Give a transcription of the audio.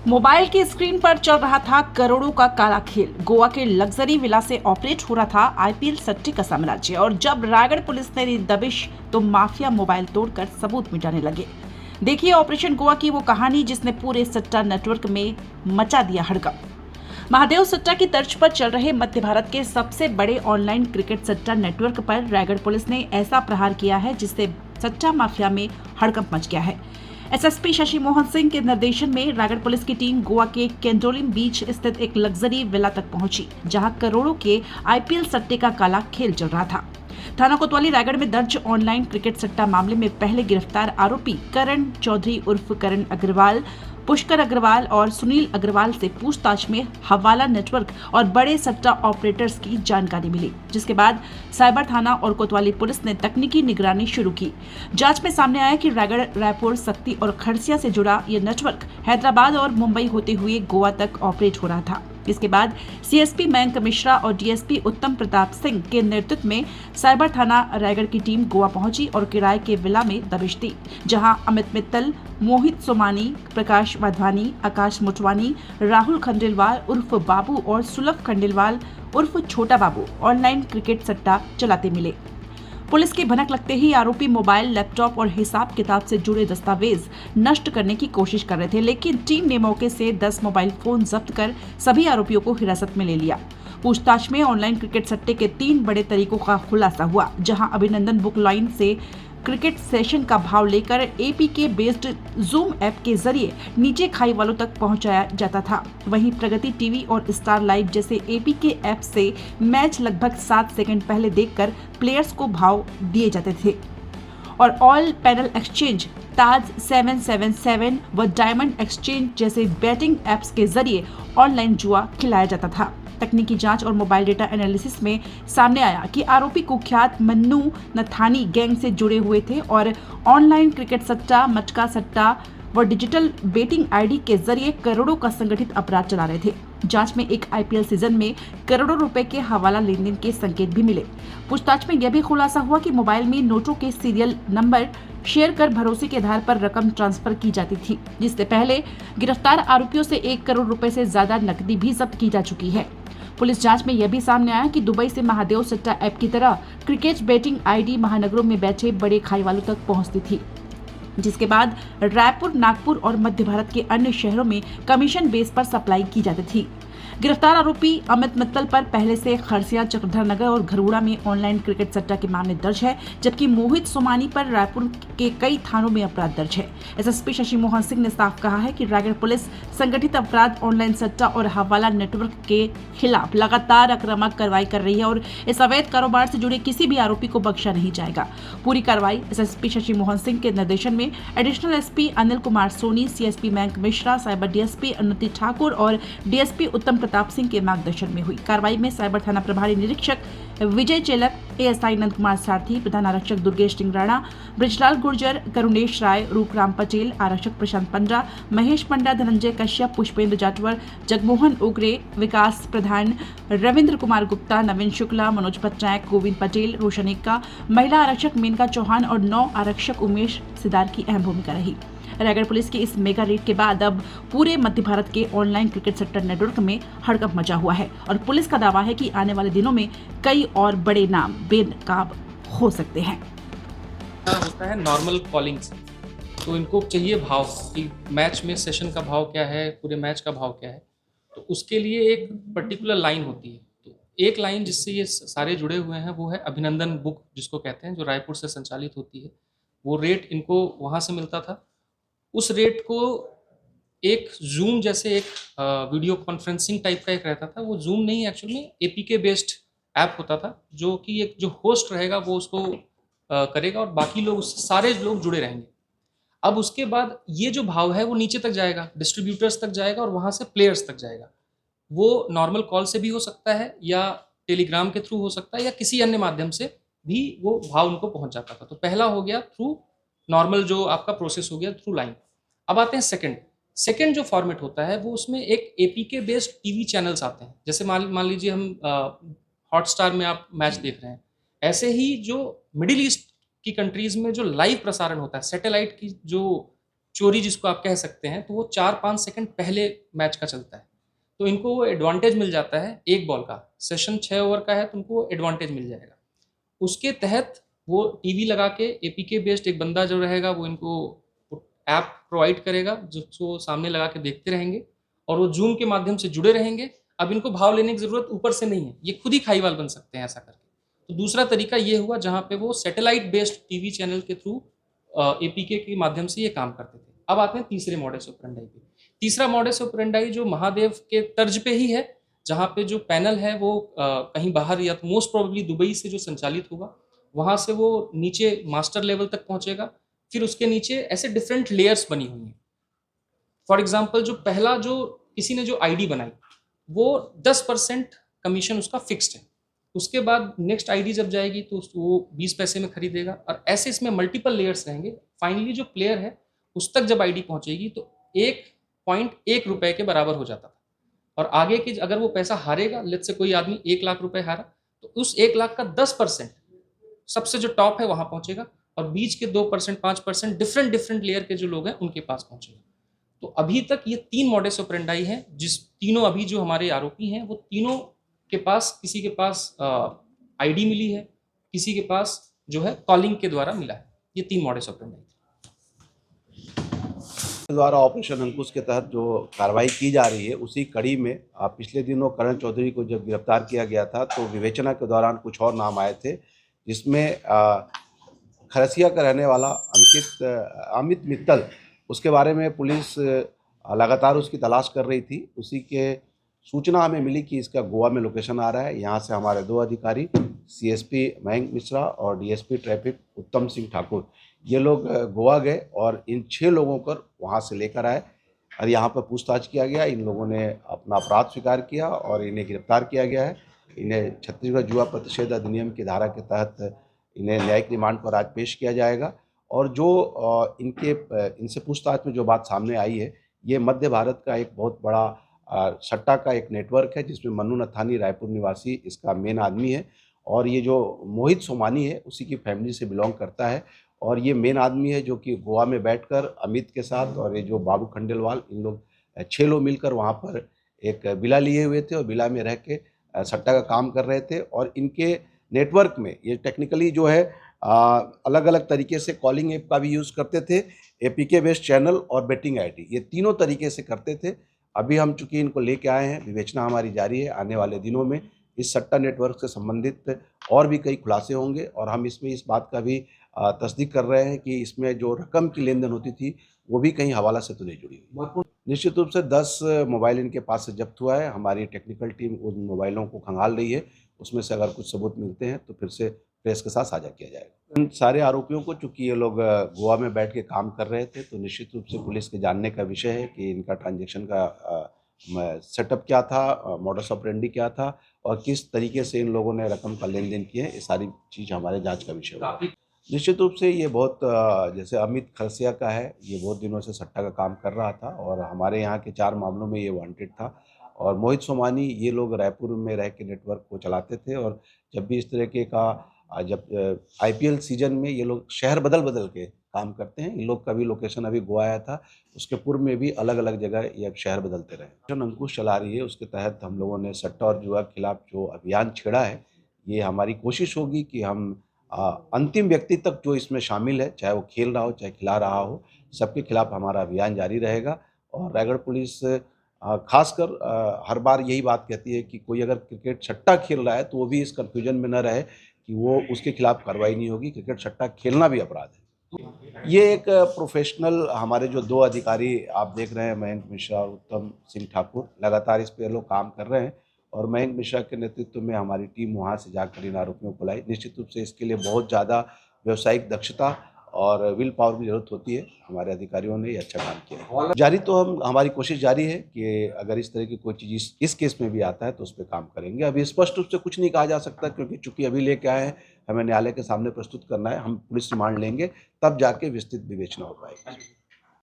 Mobile की screen पर चल रहा था करोड़ों का काला खेल। गोवा के लग्जरी विला से ऑपरेट हो रहा था आईपीएल सट्टे का साम्राज्य, और जब रायगढ़ पुलिस ने दी दबिश तो माफिया मोबाइल तोड़कर सबूत मिटाने लगे। देखिए ऑपरेशन गोवा की वो कहानी जिसने पूरे सट्टा नेटवर्क में मचा दिया हड़कंप। महादेव सट्टा की तर्ज पर चल रहे मध्य भारत के सबसे बड़े ऑनलाइन क्रिकेट सट्टा नेटवर्क पर रायगढ़ पुलिस ने ऐसा प्रहार किया है जिससे सट्टा माफिया में हड़कंप मच गया है। एसएसपी शशि मोहन सिंह के निर्देशन में रायगढ़ पुलिस की टीम गोवा के केंडोलिम बीच स्थित एक लग्जरी विला तक पहुंची, जहां करोड़ों के आईपीएल सट्टे का काला खेल चल रहा था। थाना कोतवाली रायगढ़ में दर्ज ऑनलाइन क्रिकेट सट्टा मामले में पहले गिरफ्तार आरोपी करण चौधरी उर्फ करण अग्रवाल, पुष्कर अग्रवाल और सुनील अग्रवाल से पूछताछ में हवाला नेटवर्क और बड़े सट्टा ऑपरेटर्स की जानकारी मिली, जिसके बाद साइबर थाना और कोतवाली पुलिस ने तकनीकी निगरानी शुरू की। जांच में सामने आया कि रायगढ़, रायपुर, सक्ती और खड़सिया से जुड़ा यह नेटवर्क हैदराबाद और मुंबई होते हुए गोवा तक ऑपरेट हो रहा था। इसके बाद सीएसपी मयंक मिश्रा और डीएसपी उत्तम प्रताप सिंह के नेतृत्व में साइबर थाना रायगढ़ की टीम गोवा पहुंची और किराए के विला में दबिश दी, जहां अमित मित्तल, मोहित सोमानी, प्रकाश वाधवानी, आकाश मोटवानी, राहुल खंडेलवाल उर्फ बाबू और सुलभ खंडेलवाल उर्फ छोटा बाबू ऑनलाइन क्रिकेट सट्टा चलाते मिले। पुलिस की भनक लगते ही आरोपी मोबाइल, लैपटॉप और हिसाब किताब से जुड़े दस्तावेज नष्ट करने की कोशिश कर रहे थे, लेकिन टीम ने मौके से 10 मोबाइल फोन जब्त कर सभी आरोपियों को हिरासत में ले लिया। पूछताछ में ऑनलाइन क्रिकेट सट्टे के 3 बड़े तरीकों का खुलासा हुआ, जहां अभिनंदन बुक लाइन से क्रिकेट सेशन का भाव लेकर एपीके बेस्ड जूम ऐप के जरिए नीचे खाई वालों तक पहुंचाया जाता था। वहीं प्रगति टीवी और स्टार लाइव जैसे एपीके ऐप से मैच लगभग 7 सेकंड पहले देखकर प्लेयर्स को भाव दिए जाते थे, और ऑल पैनल एक्सचेंज, ताज 777 व डायमंड एक्सचेंज जैसे बैटिंग ऐप्स के जरिए ऑनलाइन जुआ खिलाया जाता था। तकनीकी जांच और मोबाइल डेटा एनालिसिस में सामने आया कि आरोपी कुख्यात मन्नू नथानी गैंग से जुड़े हुए थे और ऑनलाइन क्रिकेट सट्टा, मटका सट्टा व डिजिटल बेटिंग आईडी के जरिए करोड़ों का संगठित अपराध चला रहे थे। जांच में एक आईपीएल सीजन में करोड़ों रुपए के हवाला लेन देन के संकेत भी मिले। पूछताछ में यह भी खुलासा हुआ कि मोबाइल में नोटों के सीरियल नंबर शेयर कर भरोसे के आधार पर रकम ट्रांसफर की जाती थी, जिससे पहले गिरफ्तार आरोपियों से 1 करोड़ रुपए से ज्यादा नकदी भी जब्त की जा चुकी है। पुलिस जांच में यह भी सामने आया कि दुबई से महादेव सट्टा ऐप की तरह क्रिकेट बेटिंग आईडी महानगरों में बैठे बड़े खाई वालों तक पहुंचती थी, जिसके बाद रायपुर, नागपुर और मध्य भारत के अन्य शहरों में कमीशन बेस पर सप्लाई की जाती थी। गिरफ्तार आरोपी अमित मित्तल पर पहले से खड़सिया, चक्रधर नगर और घरुड़ा में ऑनलाइन क्रिकेट सट्टा के मामले दर्ज है, जबकि मोहित सोमानी पर रायपुर के कई थानों में अपराध दर्ज है। एसएसपी शशि मोहन सिंह ने साफ कहा है कि रायगढ़ पुलिस संगठित अपराध, ऑनलाइन सट्टा और हवाला नेटवर्क के खिलाफ लगातार आक्रामक कार्रवाई कर रही है और इस अवैध कारोबार से जुड़े किसी भी आरोपी को बख्शा नहीं जाएगा। पूरी कार्रवाई एसएसपी शशि मोहन सिंह के निर्देशन में additional SP Anil Kumar Soni, CSP Mayank Mishra, cyber DSP Unnati Thakur और डीएसपी उत्तम प्रताप सिंह के मार्गदर्शन में हुई। कार्रवाई में साइबर थाना प्रभारी निरीक्षक विजय चेलक, एएसआई नंद कुमार सारथी, प्रधान आरक्षक दुर्गेश सिंह राणा, ब्रिजलाल गुर्जर, करुणेश राय, रूपराम पटेल, आरक्षक प्रशांत पंड्रा, महेश पंडा, धनंजय कश्यप, पुष्पेंद्र जाटवर, जगमोहन उगरे, विकास प्रधान, रविंद्र कुमार गुप्ता, नवीन शुक्ला, मनोज पटनायक, गोविंद पटेल, रोशन एक्का, महिला आरक्षक मेनका चौहान और 9 आरक्षक उमेश सिदार की अहम भूमिका रही। रायगढ़ पुलिस की इस मेगा रेड के बाद अब पूरे मध्य भारत के ऑनलाइन क्रिकेट सट्टा नेटवर्क में हड़कंप मचा हुआ है और पुलिस का दावा है कि आने वाले दिनों में कई और बड़े नाम बेनकाब हो सकते हैं। होता है नॉर्मल कॉलिंग से, तो इनको चाहिए भाव कि मैच में सेशन का भाव क्या है, पूरे मैच का भाव क्या है, तो उसके लिए एक पर्टिकुलर लाइन होती है। तो एक लाइन जिससे ये सारे जुड़े हुए हैं वो है अभिनंदन बुक, जिसको कहते हैं, जो रायपुर से संचालित होती है। वो रेट इनको वहाँ से मिलता था। उस रेट को एक जूम जैसे एक वीडियो कॉन्फ्रेंसिंग टाइप का एक रहता था। वो जूम नहीं, एक्चुअली में एपीके बेस्ड ऐप होता था, जो कि एक जो होस्ट रहेगा वो उसको करेगा और बाकी लोग, उससे सारे लोग जुड़े रहेंगे। अब उसके बाद ये जो भाव है वो नीचे तक जाएगा, डिस्ट्रीब्यूटर्स तक जाएगा और वहाँ से प्लेयर्स तक जाएगा। वो नॉर्मल कॉल से भी हो सकता है या टेलीग्राम के थ्रू हो सकता है या किसी अन्य माध्यम से भी वो भाव उनको पहुँच जाता था। तो पहला हो गया थ्रू नॉर्मल, जो आपका प्रोसेस हो गया थ्रू लाइन। अब आते हैं सेकंड जो फॉर्मेट होता है वो उसमें एक एपीके बेस्ड टीवी चैनल्स आते हैं। जैसे मान लीजिए हम हॉटस्टार में आप मैच देख रहे हैं, ऐसे ही जो मिडिल ईस्ट की कंट्रीज में जो लाइव प्रसारण होता है, सैटेलाइट की जो चोरी जिसको आप कह सकते हैं, तो वो 4-5 सेकंड पहले मैच का चलता है। तो इनको वो एडवांटेज मिल जाता है एक बॉल का। सेशन 6 ओवर का है तो उनको एडवांटेज मिल जाएगा। उसके तहत वो टीवी लगा के एपीके बेस्ड एक बंदा जो रहेगा वो इनको ऐप प्रोवाइड करेगा जिसको सामने लगा के देखते रहेंगे और वो जूम के माध्यम से जुड़े रहेंगे। अब इनको भाव लेने की ज़रूरत ऊपर से नहीं है, ये खुद ही खाईवाल बन सकते हैं ऐसा करके। तो दूसरा तरीका ये हुआ जहाँ पे वो सैटेलाइट बेस्ड टीवी चैनल के थ्रू एपीके के माध्यम से ये काम करते थे। अब आते हैं तीसरे मॉडस ऑपरेंडाई पे। तीसरा मॉडस ऑपरेंडाई जो महादेव के तर्ज पे ही है, जहाँ पे जो पैनल है वो कहीं बाहर या तो मोस्ट प्रोबेबली दुबई से जो संचालित होगा, वहाँ से वो नीचे मास्टर लेवल तक पहुँचेगा। फिर उसके नीचे ऐसे डिफरेंट लेयर्स बनी हुई हैं। फॉर एग्जाम्पल जो पहला जो किसी ने जो आईडी बनाई वो 10% कमीशन उसका फिक्स्ड है। उसके बाद नेक्स्ट आईडी जब जाएगी तो वो 20 पैसे में खरीदेगा और ऐसे इसमें मल्टीपल लेयर्स रहेंगे। फाइनली जो प्लेयर है उस तक जब आईडी पहुंचेगी तो 1.1 रुपए के बराबर हो जाता था। और आगे की अगर वो पैसा हारेगा, लेट्स से कोई आदमी 1 लाख रुपए हारा, तो उस 1 लाख का 10% सबसे जो टॉप है वहां पहुंचेगा और बीच के 2% 5% डिफरेंट डिफरेंट लेयर के जो लोग हैं उनके पास पहुंचेगा। तो अभी तक ये 3 मॉडस ऑपरेंडाई हैं, जिस तीनों अभी जो हमारे आरोपी हैं वो तीनों के पास, किसी के पास आईडी मिली है, किसी के पास जो है कॉलिंग के द्वारा मिला है। ये 3 मॉडस ऑपरेंडाई द्वारा ऑपरेशन अंकुश के तहत जो कार्रवाई की जा रही है उसी कड़ी में पिछले दिनों करण चौधरी को जब गिरफ्तार किया गया था तो विवेचना के दौरान कुछ और नाम आए थे, जिसमें खरसिया का रहने वाला अमित मित्तल, उसके बारे में पुलिस लगातार उसकी तलाश कर रही थी। उसी के सूचना हमें मिली कि इसका गोवा में लोकेशन आ रहा है। यहाँ से हमारे 2 अधिकारी सीएसपी मयंक मिश्रा और डीएसपी ट्रैफिक उत्तम सिंह ठाकुर, ये लोग गोवा गए और इन 6 लोगों को वहाँ से लेकर आए और यहाँ पर पूछताछ किया गया। इन लोगों ने अपना अपराध स्वीकार किया और इन्हें गिरफ्तार किया गया है। इन्हें छत्तीसगढ़ जुआ प्रतिषेध अधिनियम की धारा के तहत इन्हें न्यायिक रिमांड पर आज पेश किया जाएगा। और जो इनसे पूछताछ में जो बात सामने आई है, ये मध्य भारत का एक बहुत बड़ा सट्टा का एक नेटवर्क है, जिसमें मन्नू नथानी रायपुर निवासी इसका मेन आदमी है और ये जो मोहित सोमानी है उसी की फैमिली से बिलोंग करता है। और ये मेन आदमी है जो कि गोवा में बैठकर अमित के साथ और ये जो बाबू खंडेलवाल, इन लोग 6 लोग मिलकर वहाँ पर एक विला लिए हुए थे और विला में रह के सट्टा का काम कर रहे थे। और इनके नेटवर्क में ये टेक्निकली जो है अलग अलग तरीके से कॉलिंग ऐप का भी यूज़ करते थे, एपीके बेस्ड चैनल और बेटिंग आईडी, ये तीनों तरीके से करते थे। अभी हम चूँकि इनको लेके आए हैं, विवेचना हमारी जारी है। आने वाले दिनों में इस सट्टा नेटवर्क से संबंधित और भी कई खुलासे होंगे और हम इसमें इस बात का भी तस्दीक कर रहे हैं कि इसमें जो रकम की लेन देन होती थी वो भी कहीं हवाला से तो नहीं जुड़ी हुई। निश्चित रूप से 10 मोबाइल इनके पास से जब्त हुआ है। हमारी टेक्निकल टीम उन मोबाइलों को खंगाल रही है, उसमें से अगर कुछ सबूत मिलते हैं तो फिर से प्रेस के साथ साझा किया जाएगा। इन सारे आरोपियों को, चूँकि ये लोग गोवा में बैठ के काम कर रहे थे, तो निश्चित रूप से पुलिस के जानने का विषय है कि इनका ट्रांजैक्शन का सेटअप क्या था, मॉडस ऑपरेंडी क्या था और किस तरीके से इन लोगों ने रकम का लेन देन किया है। ये सारी चीज़ हमारे जांच का विषय होगा। निश्चित रूप से ये बहुत जैसे अमित खरसिया का है, ये बहुत दिनों से सट्टा का काम कर रहा था और हमारे यहाँ के 4 मामलों में ये वांटेड था। और मोहित सोमानी, ये लोग रायपुर में रह के नेटवर्क को चलाते थे और जब भी इस तरीके का जब आईपीएल सीजन में ये लोग शहर बदल बदल के काम करते हैं। इन लोग का भी लोकेशन अभी गोवा आया था, उसके पूर्व में भी अलग अलग जगह ये शहर बदलते रहे। जो अंकुश चला रही है उसके तहत हम लोगों ने सट्टा और जुआ के खिलाफ जो अभियान छेड़ा है, ये हमारी कोशिश होगी कि हम अंतिम व्यक्ति तक जो इसमें शामिल है, चाहे वो खेल रहा हो चाहे खिला रहा हो, सबके खिलाफ हमारा अभियान जारी रहेगा। और रायगढ़ पुलिस खासकर हर बार यही बात कहती है कि कोई अगर क्रिकेट सट्टा खेल रहा है तो वो भी इस कन्फ्यूजन में न रहे कि वो उसके खिलाफ कार्रवाई नहीं होगी। क्रिकेट सट्टा खेलना भी अपराध है। ये एक प्रोफेशनल, हमारे जो 2 अधिकारी आप देख रहे हैं, मयंक मिश्रा और उत्तम सिंह ठाकुर, लगातार इस पे लोग काम कर रहे हैं और मयंक मिश्रा के नेतृत्व में हमारी टीम वहाँ से जाकर इन आरोपियों को लाई। निश्चित रूप से इसके लिए बहुत ज़्यादा व्यावसायिक दक्षता और विल पावर की ज़रूरत होती है। हमारे अधिकारियों ने ये अच्छा काम किया है। जारी तो हमारी कोशिश जारी है कि अगर इस तरह की कोई चीज़ इस केस में भी आता है तो उस पर काम करेंगे। अभी स्पष्ट रूप से कुछ नहीं कहा जा सकता क्योंकि चूंकि अभी लेके आए हैं, हमें न्यायालय के सामने प्रस्तुत करना है, हम पुलिस रिमांड लेंगे तब जाके विस्तृत विवेचना हो पाएगी।